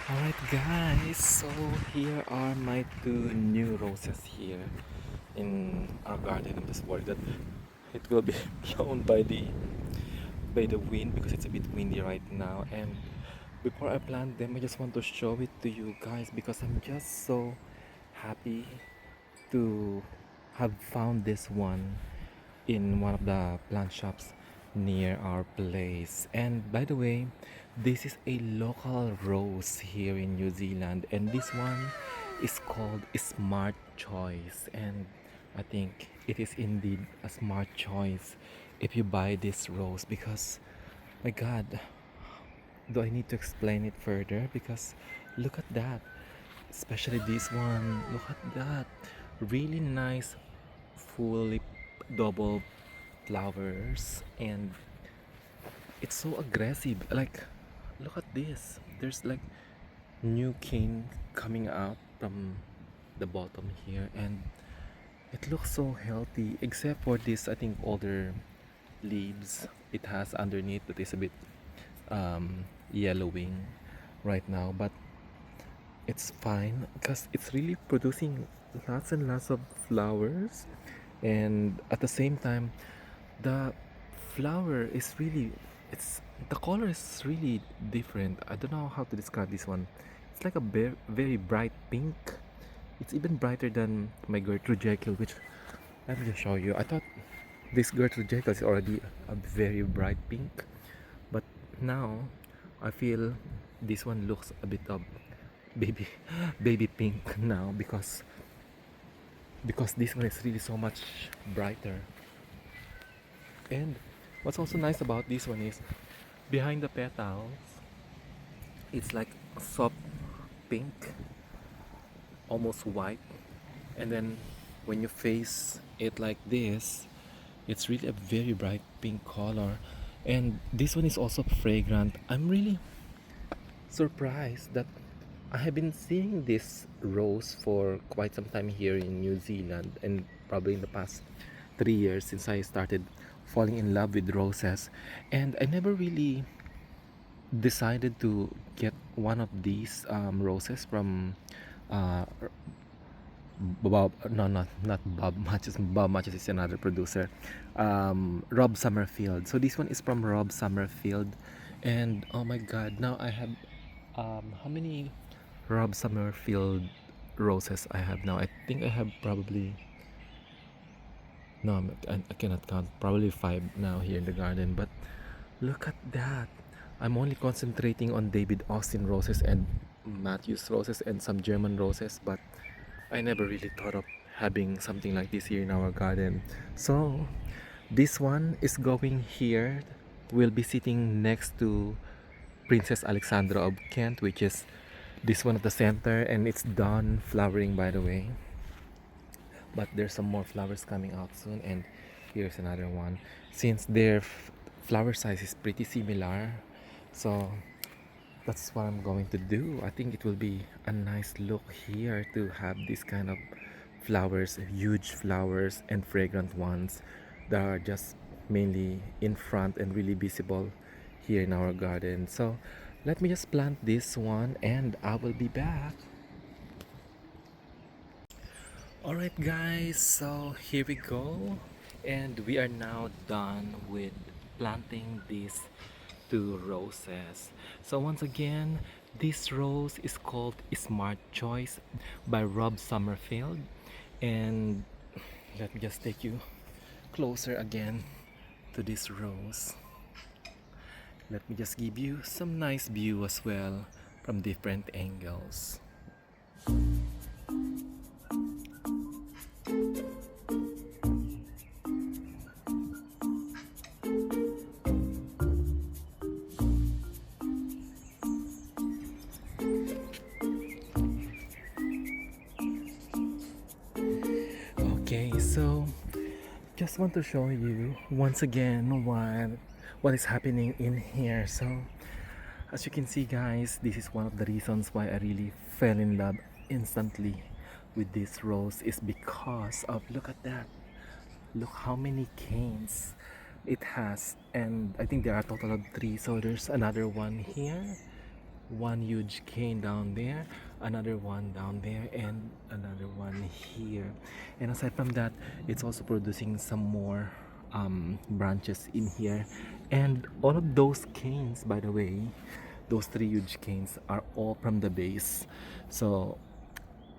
Alright guys, so here are my two new roses here in our garden. I'm just worried that it will be blown by the wind because it's a bit windy right now. And before I plant them, I just want to show it to you guys because I'm just so happy to have found this one in one of the plant shops near our place. And by the way, this is a local rose here in New Zealand, and this one is called Smart Choice. And I think it is indeed a smart choice if you buy this rose because, my God, do I need to explain it further? Because look at that, especially this one. Look at that, really nice, fully double flowers, and it's so aggressive. Like, look at this. There's like new cane coming out from the bottom here, and it looks so healthy. Except for this, I think older leaves it has underneath that is a bit yellowing right now, but it's fine because it's really producing lots and lots of flowers, and at the same time the flower is really, it's the color is really different. I don't know how to describe this one. It's like a very bright pink. It's even brighter than my Gertrude Jekyll, which let me just show you. I thought this Gertrude Jekyll is already a very bright pink, but now I feel this one looks a bit of baby baby pink now because this one is really so much brighter. And what's also nice about this one is behind the petals, it's like a soft pink, almost white. And then when you face it like this, it's really a very bright pink color. And this one is also fragrant. I'm really surprised that I have been seeing this rose for quite some time here in New Zealand, and probably in the past 3 years since I started falling in love with roses. And I never really decided to get one of these roses from uh, Bob. No, not Bob Matches. Bob Matches is another producer. Rob Somerfield. So this one is from Rob Somerfield, and oh my God! Now I have how many Rob Summerfield roses I have now? I think I have probably, no, I cannot count. Probably five now here in the garden. But look at that. I'm only concentrating on David Austin roses and Matthews roses and some German roses, but I never really thought of having something like this here in our garden. So this one is going here. We'll be sitting next to Princess Alexandra of Kent, which is this one at the center, and it's done flowering, by the way. But there's some more flowers coming out soon, and here's another one. Since their flower size is pretty similar, so that's what I'm going to do. I think it will be a nice look here to have this kind of flowers, huge flowers and fragrant ones that are just mainly in front and really visible here in our garden. So let me just plant this one and I will be back. Alright guys, so here we go, and we are now done with planting these two roses. So once again, this rose is called Smart Choice by Rob Summerfield, and let me just take you closer again to this rose. Let me just give you some nice view as well from different angles. Okay, so just want to show you once again what is happening in here. So as you can see guys, this is one of the reasons why I really fell in love instantly with this rose, is because of, look at that, look how many canes it has. And I think there are a total of three, so there's another one here, one huge cane down there, another one down there, and another one here. And aside from that, it's also producing some more branches in here. And all of those canes, by the way, those three huge canes are all from the base. So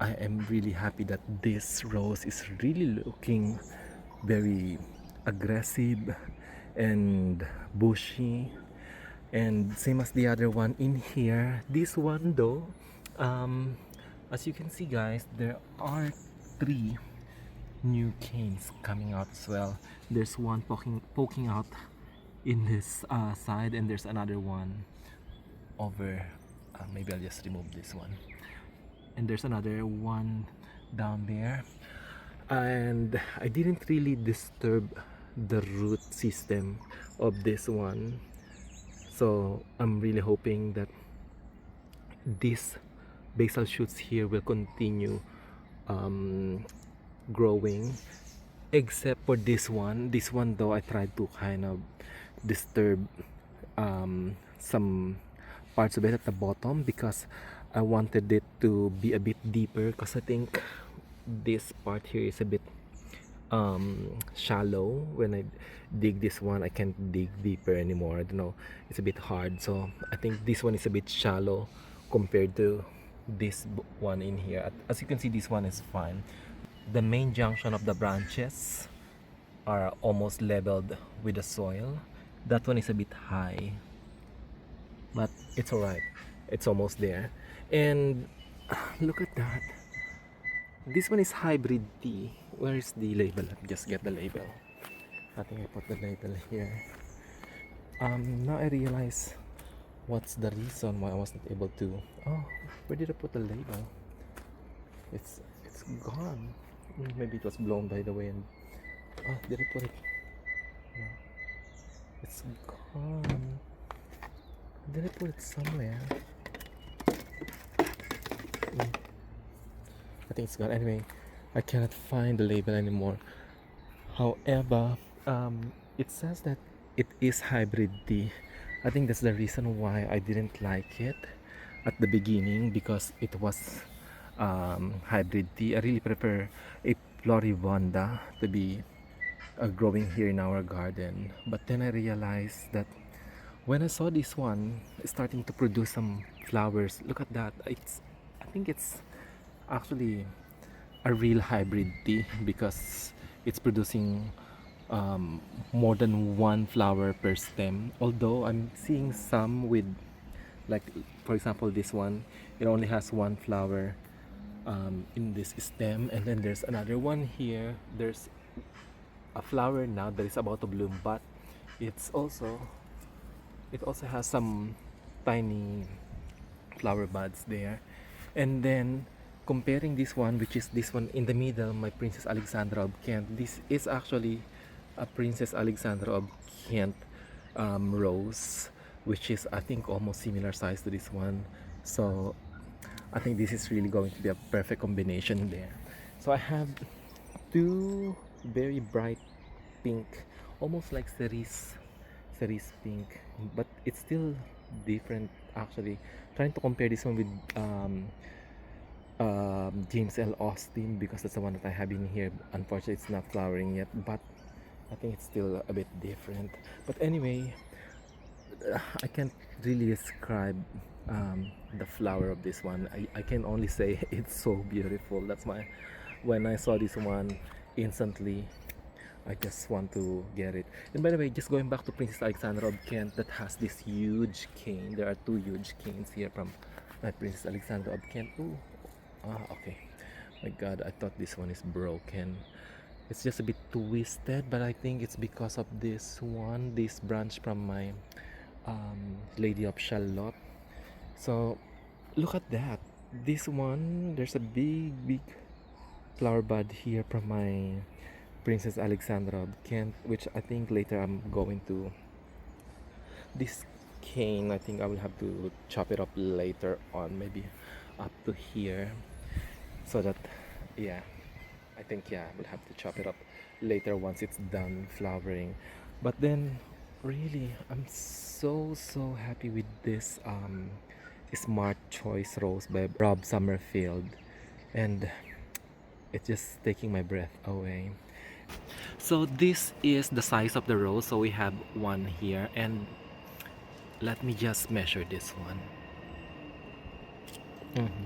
I am really happy that this rose is really looking very aggressive and bushy, and same as the other one in here. This one though, um, as you can see guys, there are three new canes coming out as well. There's one poking out in this side, and there's another one over. Maybe I'll just remove this one, and there's another one down there. And I didn't really disturb the root system of this one, so I'm really hoping that these basal shoots here will continue um, growing, except for this one. This one though, I tried to kind of disturb some parts of it at the bottom because I wanted it to be a bit deeper, because I think this part here is a bit shallow. When I dig this one, I can't dig deeper anymore. I don't know, it's a bit hard, so I think this one is a bit shallow compared to this one in here. As you can see, this one is fine. The main junction of the branches are almost leveled with the soil. That one is a bit high, but it's alright, it's almost there. And look at that, this one is hybrid tea. Where is the label? Let me just get the label. I think I put the label here. Now I realize what's the reason why I wasn't able to. Oh, where did I put the label? It's gone. Maybe it was blown by the wind. Oh, did I put it? No, it's gone. Did I put it somewhere? I think it's gone. Anyway, I cannot find the label anymore. However, it says that it is hybrid tea. I think that's the reason why I didn't like it at the beginning, because it was hybrid tea. I really prefer a Floribunda to be growing here in our garden. But then I realized that when I saw this one starting to produce some flowers, look at that. I think it's actually a real hybrid tea, because it's producing more than one flower per stem. Although I'm seeing some with, like for example this one, it only has one flower in this stem, and then there's another one here. There's a flower now that is about to bloom, but it's also it also has some tiny flower buds there. And then comparing this one, which is this one in the middle, my Princess Alexandra of Kent, this is actually a Princess Alexandra of Kent rose, which is I think almost similar size to this one. So I think this is really going to be a perfect combination there. So I have two very bright pink, almost like cerise pink, but it's still different actually. Trying to compare this one with James L. Austin, because that's the one that I have in here. Unfortunately, it's not flowering yet, but I think it's still a bit different. But anyway, I can't really describe the flower of this one. I can only say it's so beautiful. That's my, when I saw this one, instantly I just want to get it. And by the way, just going back to Princess Alexandra of Kent that has this huge cane. There are two huge canes here from my Princess Alexandra of Kent. Ooh. Okay. My God, I thought this one is broken. It's just a bit twisted, but I think it's because of this one, this branch from my Lady of Shalott. So look at that. This one, there's a big flower bud here from my Princess Alexandra of Kent, which I think later I'm going to, this cane, I think I will have to chop it up later on, maybe up to here, so that, yeah, I think, yeah, we'll have to chop it up later once it's done flowering. But then really I'm so happy with this Smart Choice Rose by Rob Somerfield, and it's just taking my breath away. So this is the size of the rose. So we have one here, and let me just measure this one.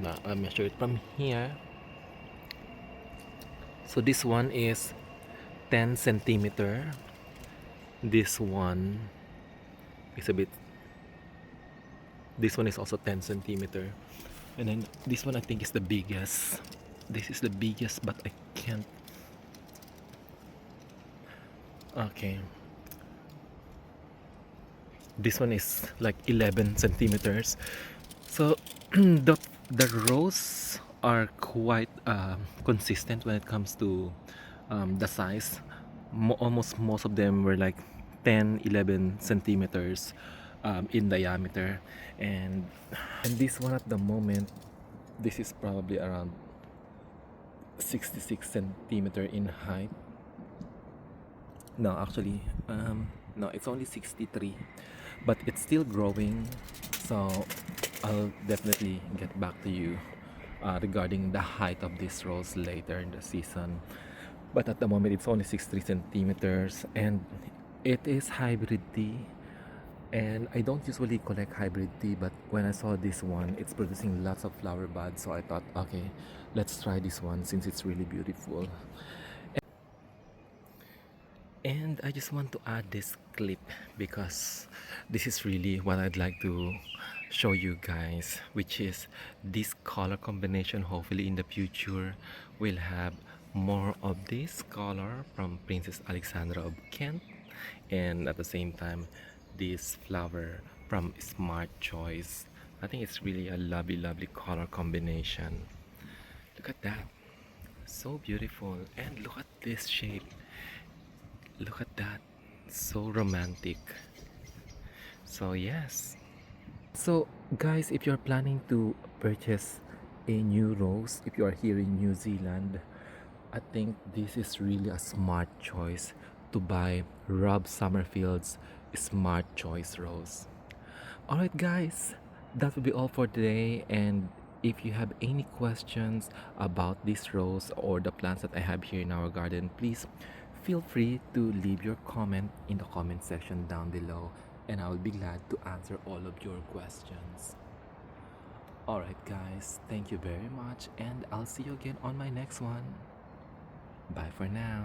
Now I measure it from here. So this one is 10 centimeter. This one is a bit. This one is also 10 centimeter, and then this one I think is the biggest. This is the biggest, but I can't. Okay, this one is like 11 centimeters. So the rows are quite consistent when it comes to the size. Almost most of them were like 10 11 centimeters in diameter, and this one at the moment, this is probably around 66 centimeter in height. No, actually, no, it's only 63, but it's still growing. So I'll definitely get back to you regarding the height of this rose later in the season. But at the moment, it's only 63 centimeters, and it is hybrid tea. And I don't usually collect hybrid tea, but when I saw this one, it's producing lots of flower buds. So I thought, okay, let's try this one since it's really beautiful. And I just want to add this clip because this is really what I'd like to show you guys, which is this color combination. Hopefully in the future we'll have more of this color from Princess Alexandra of Kent, and at the same time this flower from Smart Choice. I think it's really a lovely color combination. Look at that, so beautiful. And look at this shape. Look at that, so romantic. So yes, so guys, if you're planning to purchase a new rose, if you are here in New Zealand, I think this is really a smart choice to buy Rob Summerfield's Smart Choice Rose. Alright guys, that will be all for today, and if you have any questions about this rose or the plants that I have here in our garden, please feel free to leave your comment in the comment section down below, and I will be glad to answer all of your questions. Alright guys, thank you very much, and I'll see you again on my next one. Bye for now.